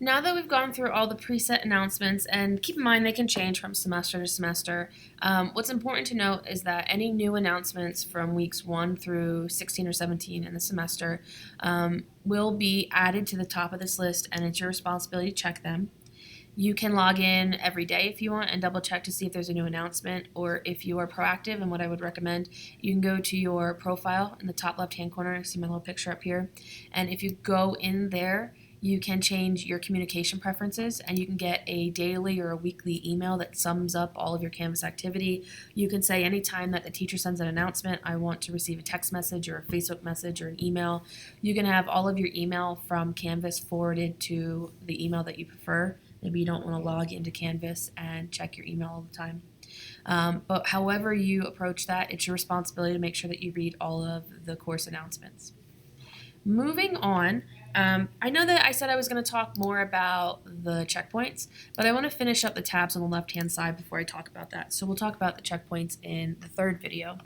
Now that we've gone through all the preset announcements, and keep in mind they can change from semester to semester, what's important to note is that any new announcements from weeks 1 through 16 or 17 in the semester will be added to the top of this list, and it's your responsibility to check them. You can log in every day if you want and double check to see if there's a new announcement, or if you are proactive, and what I would recommend, you can go to your profile in the top left hand corner. You see my little picture up here, and if you go in there, you can change your communication preferences, and you can get a daily or a weekly email that sums up all of your Canvas activity. You can say anytime that the teacher sends an announcement, I want to receive a text message or a Facebook message or an email. You can have all of your email from Canvas forwarded to the email that you prefer. Maybe you don't want to log into Canvas and check your email all the time. But however you approach that, it's your responsibility to make sure that you read all of the course announcements. Moving on, I know that I said I was going to talk more about the checkpoints, but I want to finish up the tabs on the left-hand side before I talk about that. So we'll talk about the checkpoints in the third video.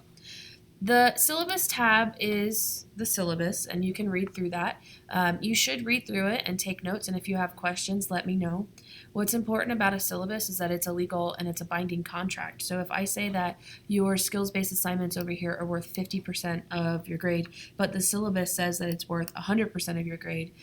The syllabus tab is the syllabus, and you can read through that. You should read through it and take notes, and if you have questions, let me know. What's important about a syllabus is that it's a legal and it's a binding contract. So if I say that your skills-based assignments over here are worth 50% of your grade, but the syllabus says that it's worth 100% of your grade,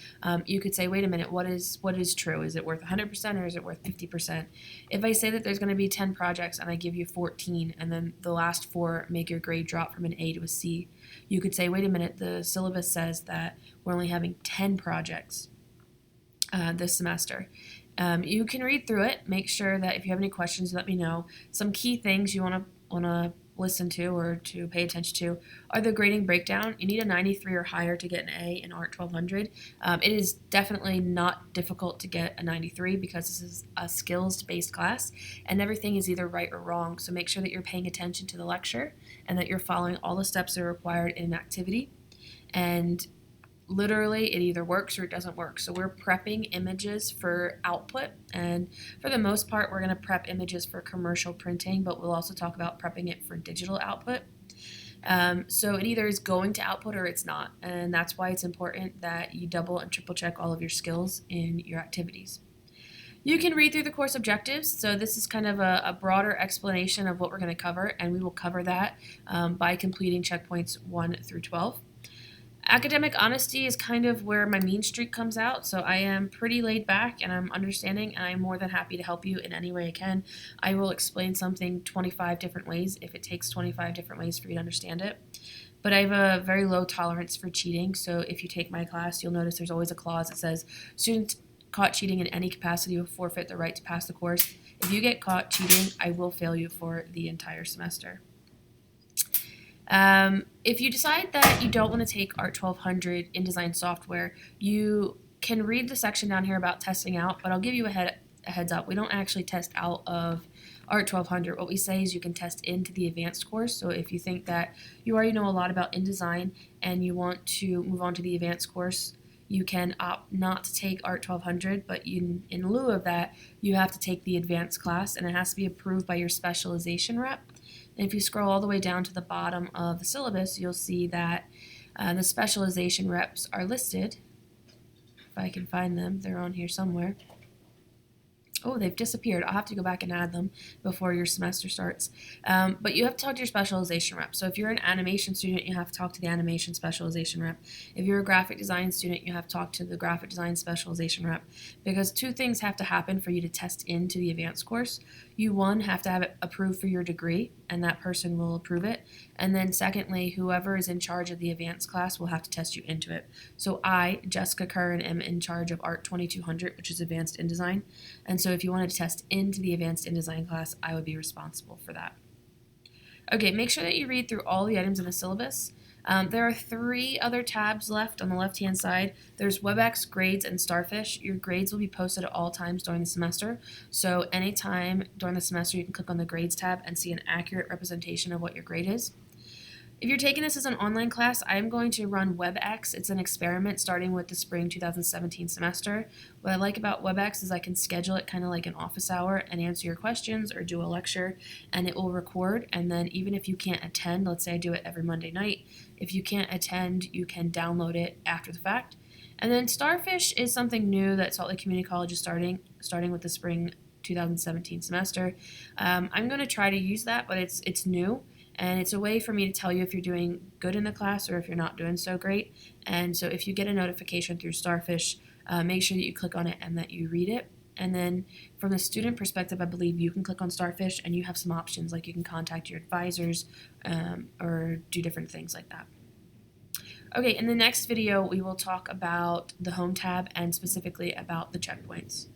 you could say, wait a minute, what is true? Is it worth 100% or is it worth 50%? If I say that there's going to be 10 projects and I give you 14, and then the last 4 make your grade drop from an A to a C, you could say, wait a minute, the syllabus says that we're only having 10 projects this semester. You can read through it. Make sure that if you have any questions, let me know. Some key things you want to listen to or to pay attention to are the grading breakdown. You need a 93 or higher to get an A in ART 1200. It is definitely not difficult to get a 93 because this is a skills-based class and everything is either right or wrong. So make sure that you're paying attention to the lecture and that you're following all the steps that are required in an activity. And literally it either works or it doesn't work. So we're prepping images for output, and for the most part we're going to prep images for commercial printing, but we'll also talk about prepping it for digital output. So it either is going to output or it's not, and that's why it's important that you double and triple check all of your skills in your activities. You can read through the course objectives. So this is kind of a broader explanation of what we're going to cover, and we will cover that by completing checkpoints 1 through 12. Academic honesty is kind of where my mean streak comes out, so I am pretty laid back and I'm understanding, and I'm more than happy to help you in any way I can. I will explain something 25 different ways if it takes 25 different ways for you to understand it. But I have a very low tolerance for cheating, so if you take my class, you'll notice there's always a clause that says, students caught cheating in any capacity will forfeit the right to pass the course. If you get caught cheating, I will fail you for the entire semester. If you decide that you don't want to take ART 1200 InDesign software, you can read the section down here about testing out, but I'll give you a heads up. We don't actually test out of ART 1200. What we say is you can test into the advanced course. So if you think that you already know a lot about InDesign and you want to move on to the advanced course, you can opt not to take ART 1200, but in lieu of that, you have to take the advanced class, and it has to be approved by your specialization rep. And if you scroll all the way down to the bottom of the syllabus, you'll see that the specialization reps are listed. If I can find them, they're on here somewhere. Oh, they've disappeared. I'll have to go back and add them before your semester starts. But you have to talk to your specialization rep. So if you're an animation student, you have to talk to the animation specialization rep. If you're a graphic design student, you have to talk to the graphic design specialization rep. Because 2 things have to happen for you to test into the advanced course. You, 1, have to have it approved for your degree, and that person will approve it. And then secondly, whoever is in charge of the advanced class will have to test you into it. So I, Jessica Curran, am in charge of ART 2200, which is Advanced InDesign. And so if you wanted to test into the Advanced InDesign class, I would be responsible for that. Okay, make sure that you read through all the items in the syllabus. There are 3 other tabs left on the left-hand side. There's WebEx, Grades, and Starfish. Your grades will be posted at all times during the semester. So anytime during the semester, you can click on the Grades tab and see an accurate representation of what your grade is. If you're taking this as an online class, I'm going to run WebEx. It's an experiment starting with the spring 2017 semester. What I like about WebEx is I can schedule it kind of like an office hour and answer your questions or do a lecture, and it will record. And then even if you can't attend, let's say I do it every Monday night, if you can't attend, you can download it after the fact. And then Starfish is something new that Salt Lake Community College is starting with the spring 2017 semester. I'm going to try to use that, but it's new. And it's a way for me to tell you if you're doing good in the class or if you're not doing so great. And so if you get a notification through Starfish, make sure that you click on it and that you read it. And then from the student perspective, I believe you can click on Starfish and you have some options, like you can contact your advisors or do different things like that. Okay, in the next video, we will talk about the Home tab and specifically about the checkpoints.